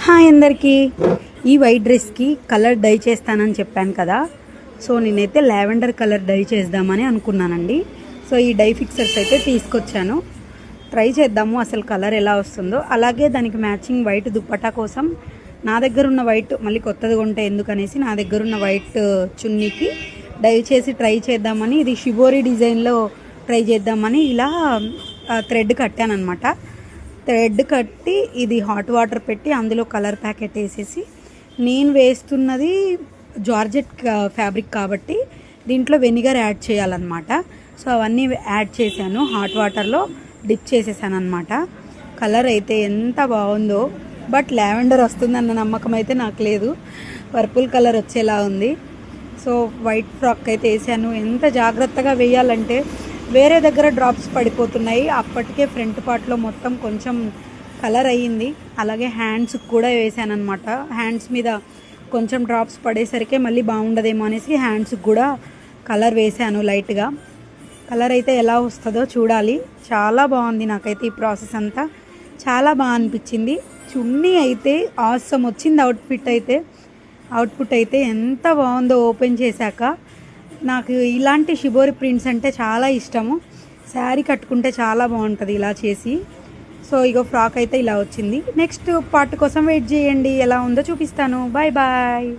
Hi అందరికీ. ఈ white డ్రెస్కి కలర్ డై చేస్తానని చెప్పాను కదా. సో నేనైతే లావెండర్ కలర్ డై చేద్దామని అనుకున్నానండి. సో ఈ డై ఫిక్సర్స్ అయితే తీసుకొచ్చాను. ట్రై చేద్దాము అసలు కలర్ ఎలా వస్తుందో. అలాగే దానికి మ్యాచింగ్ వైట్ దుప్పటా కోసం నా దగ్గర ఉన్న వైట్ మళ్ళీ కొత్తది కొంటే ఎందుకనేసి నా దగ్గర ఉన్న వైట్ చున్నీకి డై చేసి ట్రై చేద్దామని, ఇది షిబోరి డిజైన్లో ట్రై చేద్దామని ఇలా థ్రెడ్ కట్టాను అనమాట. థ్రెడ్ కట్టి ఇది హాట్ వాటర్ పెట్టి అందులో కలర్ ప్యాకెట్ వేసేసి, నేను వేస్తున్నది జార్జెట్ ఫ్యాబ్రిక్ కాబట్టి దీంట్లో వెనిగర్ యాడ్ చేయాలన్నమాట. సో అవన్నీ యాడ్ చేశాను, హాట్ వాటర్లో డిప్ చేసేసాను అనమాట. కలర్ అయితే ఎంత బాగుందో, బట్ లావెండర్ వస్తుందన్న నమ్మకం అయితే నాకు లేదు. పర్పుల్ కలర్ వచ్చేలా ఉంది. సో వైట్ ఫ్రాక్ అయితే వేసాను. ఎంత జాగ్రత్తగా వేయాలంటే వేరే దగ్గర డ్రాప్స్ పడిపోతున్నాయి. అప్పటికే ఫ్రంట్ పార్ట్లో మొత్తం కొంచెం కలర్ అయ్యింది. అలాగే హ్యాండ్స్కి కూడా వేసాను అనమాట. హ్యాండ్స్ మీద కొంచెం డ్రాప్స్ పడేసరికి మళ్ళీ బాగుండదేమో అనేసి హ్యాండ్స్కి కూడా కలర్ వేసాను లైట్గా. కలర్ అయితే ఎలా వస్తుందో చూడాలి. చాలా బాగుంది. నాకైతే ఈ ప్రాసెస్ అంతా చాలా బాగా అనిపించింది. చున్నీ అయితే ఆసమ్ వచ్చింది. అవుట్పుట్ అయితే ఎంత బాగుందో ఓపెన్ చేశాక. నాకు ఇలాంటి షిబోరి ప్రింట్స్ అంటే చాలా ఇష్టము. శారీ కట్టుకుంటే చాలా బాగుంటుంది ఇలా చేసి. సో ఇగో ఫ్రాక్ అయితే ఇలా వచ్చింది. నెక్స్ట్ పార్ట్ కోసం వెయిట్ చేయండి, ఎలా ఉందో చూపిస్తాను. Bye bye.